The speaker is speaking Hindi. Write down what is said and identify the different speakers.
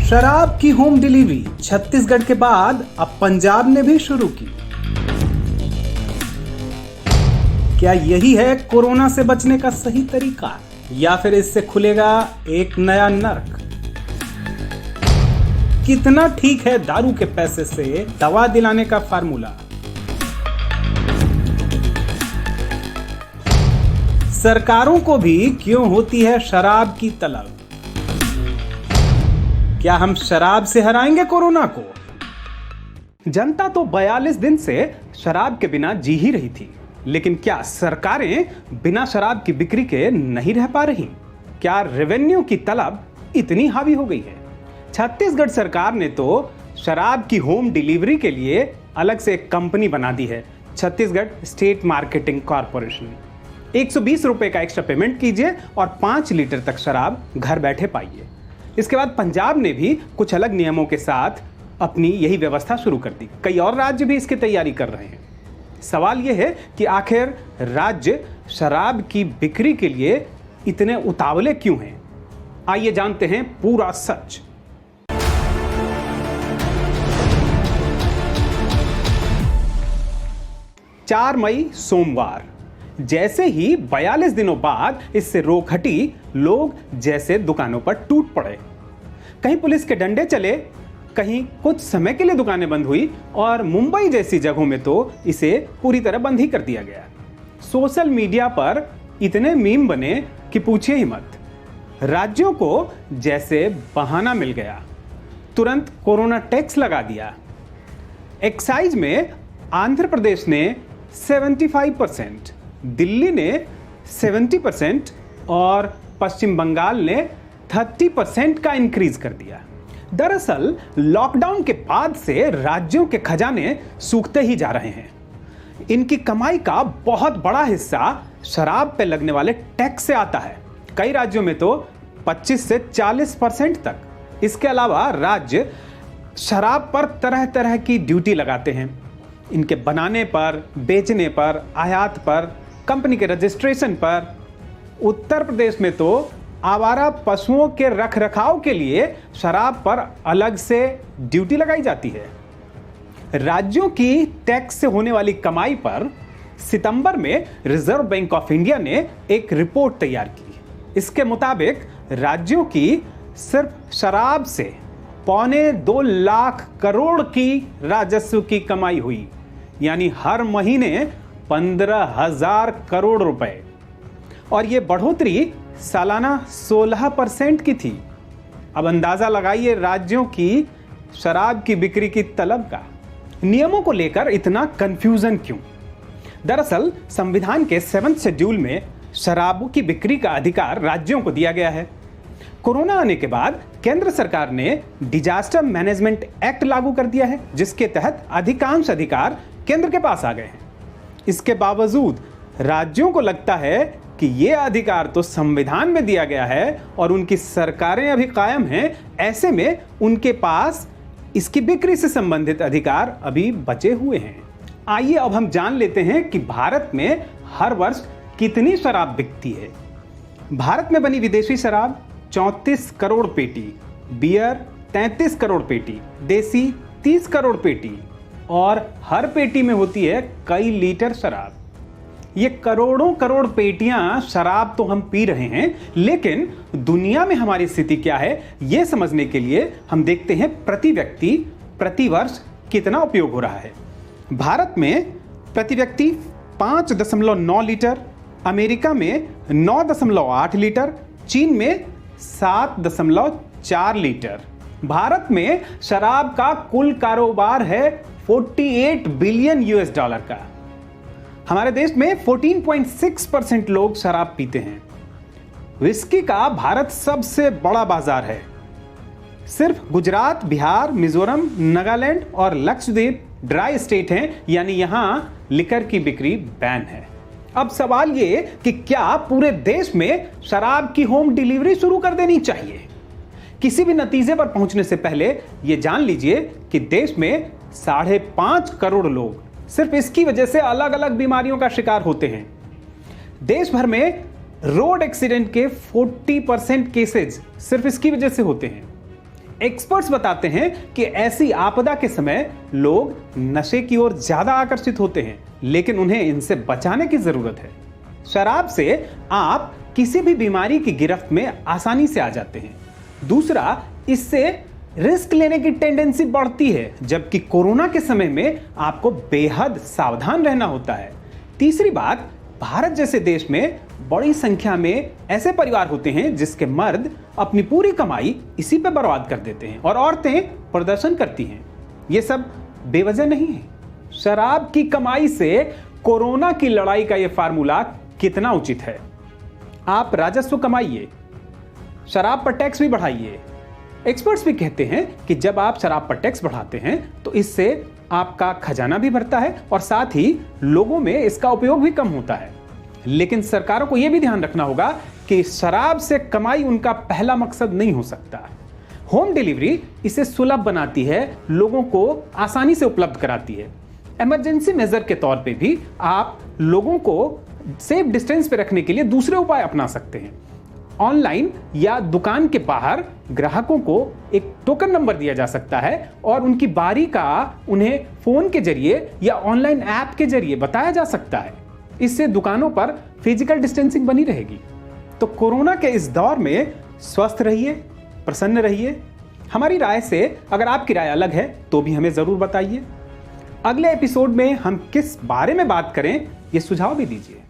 Speaker 1: शराब की होम डिलीवरी छत्तीसगढ़ के बाद अब पंजाब ने भी शुरू की। क्या यही है कोरोना से बचने का सही तरीका, या फिर इससे खुलेगा एक नया नर्क? कितना ठीक है दारू के पैसे से दवा दिलाने का फार्मूला? सरकारों को भी क्यों होती है शराब की तलब? क्या हम शराब से हराएंगे कोरोना को? जनता तो 42 दिन से शराब के बिना जी ही रही थी, लेकिन क्या सरकारें बिना शराब की बिक्री के नहीं रह पा रही? क्या रेवेन्यू की तलब इतनी हावी हो गई है? छत्तीसगढ़ सरकार ने तो शराब की होम डिलीवरी के लिए अलग से एक कंपनी बना दी है, छत्तीसगढ़ स्टेट मार्केटिंग कॉर्पोरेशन। 120 रुपए का एक्स्ट्रा पेमेंट कीजिए और 5 लीटर तक शराब घर बैठे पाइए। इसके बाद पंजाब ने भी कुछ अलग नियमों के साथ अपनी यही व्यवस्था शुरू कर दी। कई और राज्य भी इसकी तैयारी कर रहे हैं। सवाल यह है कि आखिर राज्य शराब की बिक्री के लिए इतने उतावले क्यों हैं? आइए जानते हैं पूरा सच। चार मई सोमवार, जैसे ही 42 दिनों बाद इससे रोक हटी, लोग जैसे दुकानों पर टूट पड़े। कहीं पुलिस के डंडे चले, कहीं कुछ समय के लिए दुकानें बंद हुई और मुंबई जैसी जगहों में तो इसे पूरी तरह बंद ही कर दिया गया। सोशल मीडिया पर इतने मीम बने कि पूछिए ही मत। राज्यों को जैसे बहाना मिल गया, तुरंत कोरोना टैक्स लगा दिया। एक्साइज में आंध्र प्रदेश ने 75%, दिल्ली ने 70% और पश्चिम बंगाल ने 30% का इंक्रीज कर दिया। दरअसल लॉकडाउन के बाद से राज्यों के खजाने सूखते ही जा रहे हैं। इनकी कमाई का बहुत बड़ा हिस्सा शराब पे लगने वाले टैक्स से आता है। कई राज्यों में तो 25 से 40% तक। इसके अलावा राज्य शराब पर तरह तरह की ड्यूटी लगाते हैं। इनके बनाने पर, बेचने पर, आयात पर, कंपनी के रजिस्ट्रेशन पर। उत्तर प्रदेश में तो आवारा पशुओं के रखरखाव के लिए शराब पर अलग से ड्यूटी लगाई जाती है। राज्यों की टैक्स से होने वाली कमाई पर सितंबर में रिजर्व बैंक ऑफ इंडिया ने एक रिपोर्ट तैयार की। इसके मुताबिक राज्यों की सिर्फ शराब से 1.25 लाख करोड़ की राजस्व की कमाई हुई, यानी हर महीने 15,000 करोड़ रुपए। और यह बढ़ोतरी सालाना 16% की थी। अब अंदाजा लगाइए राज्यों की शराब की बिक्री की तलब का। नियमों को लेकर इतना कंफ्यूजन क्यों? दरअसल संविधान के 7th शेड्यूल में शराब की बिक्री का अधिकार राज्यों को दिया गया है। कोरोना आने के बाद केंद्र सरकार ने डिजास्टर मैनेजमेंट एक्ट लागू कर दिया है, जिसके तहत अधिकांश अधिकार केंद्र के पास आ गए हैं। इसके बावजूद राज्यों को लगता है कि यह अधिकार तो संविधान में दिया गया है और उनकी सरकारें अभी कायम हैं, ऐसे में उनके पास इसकी बिक्री से संबंधित अधिकार अभी बचे हुए हैं। आइए अब हम जान लेते हैं कि भारत में हर वर्ष कितनी शराब बिकती है। भारत में बनी विदेशी शराब 34 करोड़ पेटी, बियर 33 करोड़ पेटी, देसी 30 करोड़ पेटी, और हर पेटी में होती है कई लीटर शराब। ये करोड़ों करोड़ पेटियां शराब तो हम पी रहे हैं, लेकिन दुनिया में हमारी स्थिति क्या है यह समझने के लिए हम देखते हैं प्रति व्यक्ति प्रति वर्ष कितना उपयोग हो रहा है। भारत में प्रति व्यक्ति 5.9 लीटर, अमेरिका में 9.8 लीटर, चीन में 7.4 लीटर। भारत में शराब का कुल कारोबार है 48 बिलियन US का। हमारे देश में 14.6% लोग शराब पीते हैं। विस्की का भारत सबसे बड़ा बाजार है। सिर्फ गुजरात, बिहार, मिजोरम, नागालैंड और लक्षद्वीप ड्राई स्टेट हैं, यानी यहां लिकर की बिक्री बैन है। अब सवाल ये कि क्या पूरे देश में शराब की होम डिलीवरी शुरू कर देनी चाहिए? किसी भी नतीजे पर पहुंचने से पहले यह जान लीजिए कि देश में 5.5 करोड़ लोग सिर्फ इसकी वजह से अलग अलग बीमारियों का शिकार होते हैं। देश भर में रोड एक्सीडेंट के 40% केसेज सिर्फ इसकी वजह से होते हैं। एक्सपर्ट्स बताते हैं कि ऐसी आपदा के समय लोग नशे की ओर ज्यादा आकर्षित होते हैं, लेकिन उन्हें इनसे बचाने की जरूरत है। शराब से आप किसी भी बीमारी की गिरफ्त में आसानी से आ जाते हैं। दूसरा, इससे रिस्क लेने की टेंडेंसी बढ़ती है, जबकि कोरोना के समय में आपको बेहद सावधान रहना होता है। तीसरी बात, भारत जैसे देश में बड़ी संख्या में ऐसे परिवार होते हैं जिसके मर्द अपनी पूरी कमाई इसी पे बर्बाद कर देते हैं और औरतें प्रदर्शन करती हैं। ये सब बेवजह नहीं है। शराब की कमाई से कोरोना की लड़ाई का ये फार्मूला कितना उचित है। आप राजस्व कमाइए, शराब पर टैक्स भी बढ़ाइए। एक्सपर्ट्स भी कहते हैं कि जब आप शराब पर टैक्स बढ़ाते हैं तो इससे आपका खजाना भी भरता है और साथ ही लोगों में इसका उपयोग भी कम होता है। लेकिन सरकारों को यह भी ध्यान रखना होगा कि शराब से कमाई उनका पहला मकसद नहीं हो सकता। होम डिलीवरी इसे सुलभ बनाती है, लोगों को आसानी से उपलब्ध कराती है। इमरजेंसी मेजर के तौर पे भी आप लोगों को सेफ डिस्टेंस पे रखने के लिए दूसरे उपाय अपना सकते हैं। ऑनलाइन या दुकान के बाहर ग्राहकों को एक टोकन नंबर दिया जा सकता है और उनकी बारी का उन्हें फोन के जरिए या ऑनलाइन ऐप के जरिए बताया जा सकता है। इससे दुकानों पर फिजिकल डिस्टेंसिंग बनी रहेगी। तो कोरोना के इस दौर में स्वस्थ रहिए, प्रसन्न रहिए। हमारी राय से अगर आपकी राय अलग है तो भी हमें जरूर बताइए। अगले एपिसोड में हम किस बारे में बात करें, ये सुझाव भी दीजिए।